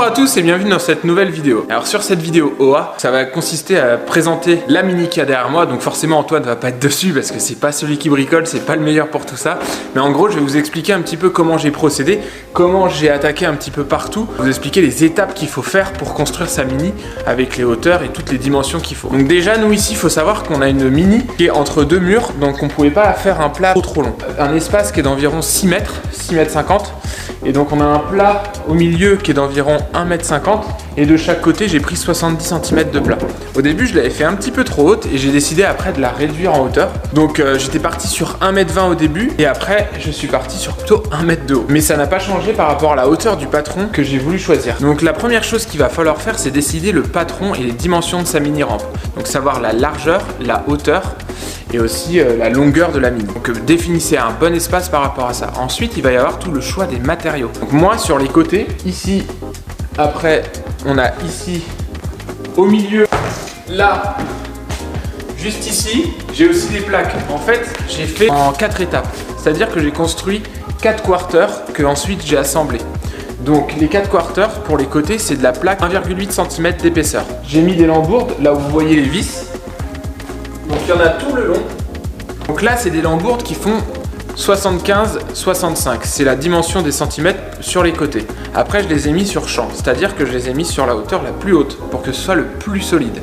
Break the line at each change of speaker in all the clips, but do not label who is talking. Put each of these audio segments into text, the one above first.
Bonjour à tous et bienvenue dans cette nouvelle vidéo. Alors sur cette vidéo OA, ça va consister à présenter la Mini qu'il y a derrière moi. Donc forcément Antoine va pas être dessus parce que c'est pas celui qui bricole, c'est pas le meilleur pour tout ça. Mais en gros je vais vous expliquer un petit peu comment j'ai procédé, comment j'ai attaqué un petit peu partout, vous expliquer les étapes qu'il faut faire pour construire sa Mini avec les hauteurs et toutes les dimensions qu'il faut. Donc déjà nous ici il faut savoir qu'on a une Mini qui est entre deux murs, donc on pouvait pas faire un plat trop long. Un espace qui est d'environ 6 mètres, 6 mètres 50. Et donc on a un plat au milieu qui est d'environ 1,50 m et de chaque côté j'ai pris 70 cm de plat. Au début je l'avais fait un petit peu trop haute et j'ai décidé après de la réduire en hauteur. Donc j'étais parti sur 1,20 m au début et après je suis parti sur plutôt 1 m de haut. Mais ça n'a pas changé par rapport à la hauteur du patron que j'ai voulu choisir. Donc la première chose qu'il va falloir faire c'est décider le patron et les dimensions de sa mini rampe. Donc savoir la largeur, la hauteur et aussi la longueur de la mini. Donc définissez un bon espace par rapport à ça. Ensuite il va y avoir tout le choix des matériaux. Donc moi sur les côtés, ici, après on a ici, au milieu, là, juste ici, j'ai aussi des plaques. En fait j'ai fait en 4 étapes. C'est-à-dire que j'ai construit 4 quarters que ensuite j'ai assemblés. Donc les 4 quarters pour les côtés c'est de la plaque 1,8 cm d'épaisseur. J'ai mis des lambourdes là où vous voyez les vis. Donc il y en a tout le long. Donc là c'est des lambourdes qui font 75-65. C'est la dimension des centimètres sur les côtés. Après je les ai mis sur champ, c'est-à-dire que je les ai mis sur la hauteur la plus haute pour que ce soit le plus solide.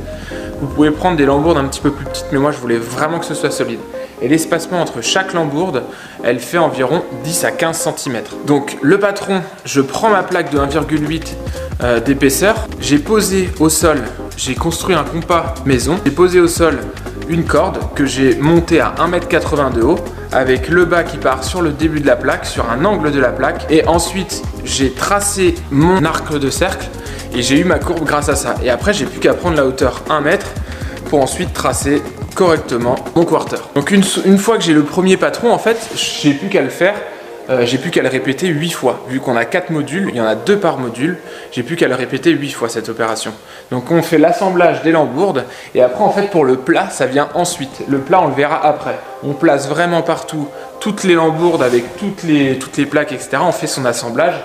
Vous pouvez prendre des lambourdes un petit peu plus petites mais moi je voulais vraiment que ce soit solide. Et l'espacement entre chaque lambourde, elle fait environ 10 à 15 cm. Donc le patron, je prends ma plaque de 1,8 d'épaisseur, j'ai posé au sol, j'ai construit un compas maison, j'ai posé au sol une corde que j'ai montée à 1,80 m de haut avec le bas qui part sur le début de la plaque, sur un angle de la plaque. Et ensuite, j'ai tracé mon arc de cercle et j'ai eu ma courbe grâce à ça. Et après, j'ai plus qu'à prendre la hauteur 1 m pour ensuite tracer correctement mon quarter. Donc une fois que j'ai le premier patron, en fait, j'ai plus qu'à le faire. J'ai plus qu'à le répéter 8 fois. Vu qu'on a 4 modules, il y en a 2 par module, j'ai plus qu'à le répéter 8 fois cette opération. Donc on fait l'assemblage des lambourdes et après en fait pour le plat ça vient ensuite. Le plat on le verra après. On place vraiment partout toutes les lambourdes avec toutes les plaques etc. On fait son assemblage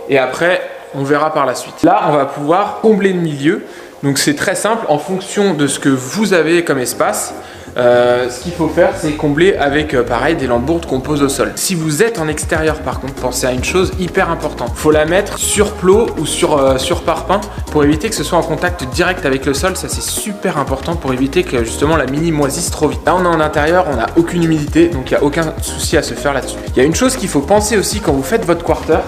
et après on verra par la suite. Là on va pouvoir combler le milieu. Donc c'est très simple en fonction de ce que vous avez comme espace. Ce qu'il faut faire c'est combler avec pareil des lambourdes qu'on pose au sol. Si vous êtes en extérieur par contre, pensez à une chose hyper importante. Il faut la mettre sur plot ou sur parpaing pour éviter que ce soit en contact direct avec le sol. Ça c'est super important pour éviter que justement la mini moisisse trop vite. Là on est en intérieur, on n'a aucune humidité donc il n'y a aucun souci à se faire là-dessus. Il y a une chose qu'il faut penser aussi quand vous faites votre quarter,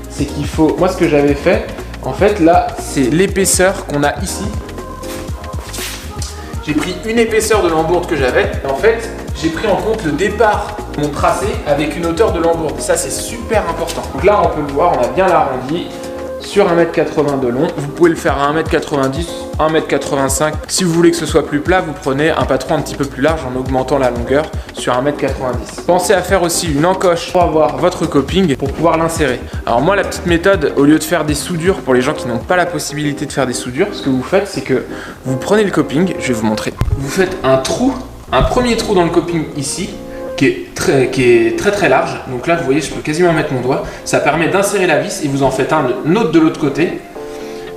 c'est qu'il faut, moi ce que j'avais fait en fait là c'est l'épaisseur qu'on a ici. J'ai pris une épaisseur de lambourde que j'avais. En fait, j'ai pris en compte le départ de mon tracé avec une hauteur de lambourde. Ça, c'est super important. Donc là, on peut le voir, on a bien l'arrondi sur 1,80 m de long. Vous pouvez le faire à 1,90 m, 1,85 m. Si vous voulez que ce soit plus plat, vous prenez un patron un petit peu plus large en augmentant la longueur sur 1,90 m. Pensez à faire aussi une encoche pour avoir votre coping pour pouvoir l'insérer. Alors moi, la petite méthode, au lieu de faire des soudures pour les gens qui n'ont pas la possibilité de faire des soudures, ce que vous faites, c'est que vous prenez le coping, je vais vous montrer. Vous faites un trou, un premier trou dans le coping ici, qui est très large. Donc là vous voyez je peux quasiment mettre mon doigt. Ça permet d'insérer la vis et vous en faites un autre de l'autre côté,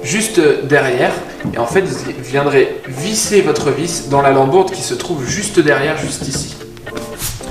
juste derrière. Et en fait vous viendrez visser votre vis dans la lambourde qui se trouve juste derrière, juste ici.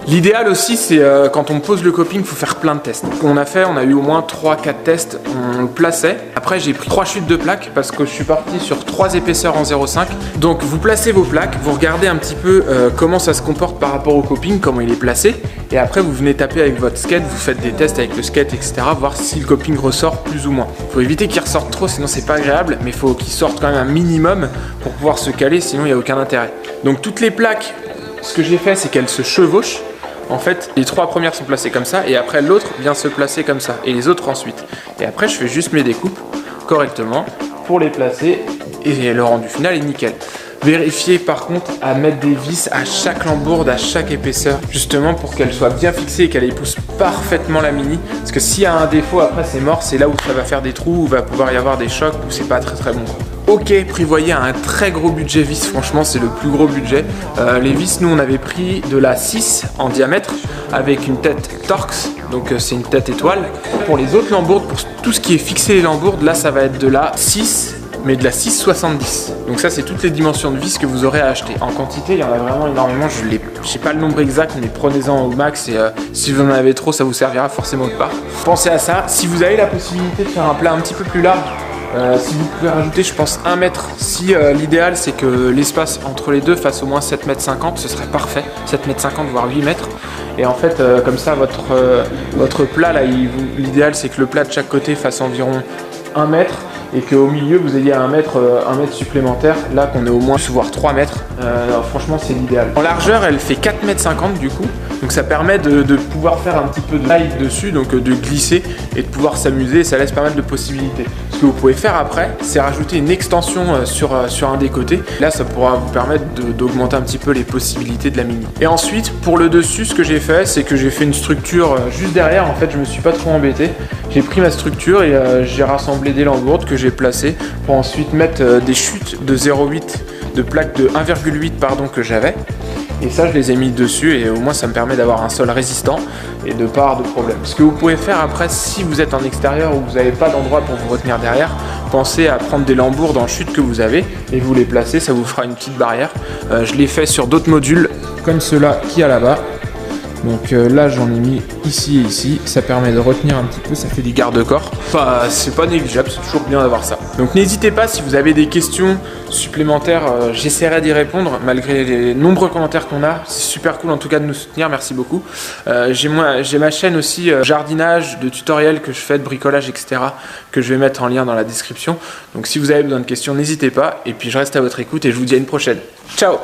L'idéal aussi c'est quand on pose le coping, il faut faire plein de tests. On a eu au moins 3-4 tests, on le plaçait. Après j'ai pris 3 chutes de plaques parce que je suis parti sur 3 épaisseurs en 0,5. Donc vous placez vos plaques, vous regardez un petit peu comment ça se comporte par rapport au coping, comment il est placé. Et après vous venez taper avec votre skate, vous faites des tests avec le skate etc. Voir si le coping ressort plus ou moins. Il faut éviter qu'il ressorte trop sinon c'est pas agréable. Mais il faut qu'il sorte quand même un minimum pour pouvoir se caler sinon il n'y a aucun intérêt. Donc toutes les plaques, ce que j'ai fait c'est qu'elles se chevauchent. En fait, les 3 premières sont placées comme ça et après l'autre vient se placer comme ça et les autres ensuite. Et après, je fais juste mes découpes correctement pour les placer et le rendu final est nickel. Vérifiez par contre à mettre des vis à chaque lambourde, à chaque épaisseur, justement pour qu'elle soit bien fixée et qu'elle épouse parfaitement la mini. Parce que s'il y a un défaut, après c'est mort, c'est là où ça va faire des trous, où va pouvoir y avoir des chocs, où c'est pas très bon. Ok, prévoyez un très gros budget vis, franchement c'est le plus gros budget. Les vis, nous on avait pris de la 6 en diamètre avec une tête Torx, donc c'est une tête étoile. Pour les autres lambourdes, pour tout ce qui est fixé les lambourdes, là ça va être de la 6, mais de la 6,70. Donc ça c'est toutes les dimensions de vis que vous aurez à acheter. En quantité, il y en a vraiment énormément, je n'ai pas le nombre exact, mais prenez-en au max et si vous en avez trop, ça vous servira forcément pas. Pensez à ça, si vous avez la possibilité de faire un plat un petit peu plus large, si vous pouvez rajouter, je pense, 1 mètre. Si l'idéal c'est que l'espace entre les deux fasse au moins 7,50 m, ce serait parfait. 7,50 m voire 8 mètres. Et en fait, comme ça, votre plat, là, l'idéal c'est que le plat de chaque côté fasse environ 1 mètre et qu'au milieu vous ayez 1 mètre supplémentaire. Là, qu'on ait au moins voire 3 mètres. Franchement, c'est l'idéal. En largeur, elle fait 4,50 m du coup. Donc ça permet de pouvoir faire un petit peu de live dessus, donc de glisser et de pouvoir s'amuser. Ça laisse pas mal de possibilités. Ce que vous pouvez faire après, c'est rajouter une extension sur un des côtés. Là, ça pourra vous permettre d'augmenter un petit peu les possibilités de la mini. Et ensuite, pour le dessus, ce que j'ai fait, c'est que j'ai fait une structure juste derrière. En fait, je me suis pas trop embêté. J'ai pris ma structure et j'ai rassemblé des lambourdes que j'ai placées pour ensuite mettre des chutes de 0,8, de plaques de 1,8 pardon que j'avais. Et ça, je les ai mis dessus et au moins ça me permet d'avoir un sol résistant et de pas avoir de problème. Ce que vous pouvez faire après, si vous êtes en extérieur ou vous n'avez pas d'endroit pour vous retenir derrière, pensez à prendre des lambourdes en chute que vous avez et vous les placez, ça vous fera une petite barrière. Je l'ai fait sur d'autres modules comme ceux-là qu'il y a là-bas. Donc là j'en ai mis ici et ici, ça permet de retenir un petit peu, ça fait des garde-corps. Enfin, c'est pas négligeable, c'est toujours bien d'avoir ça. Donc n'hésitez pas, si vous avez des questions supplémentaires, j'essaierai d'y répondre malgré les nombreux commentaires qu'on a. C'est super cool en tout cas de nous soutenir, merci beaucoup. J'ai ma chaîne aussi jardinage, de tutoriels que je fais, de bricolage, etc. que je vais mettre en lien dans la description. Donc si vous avez besoin de questions, n'hésitez pas. Et puis je reste à votre écoute et je vous dis à une prochaine. Ciao!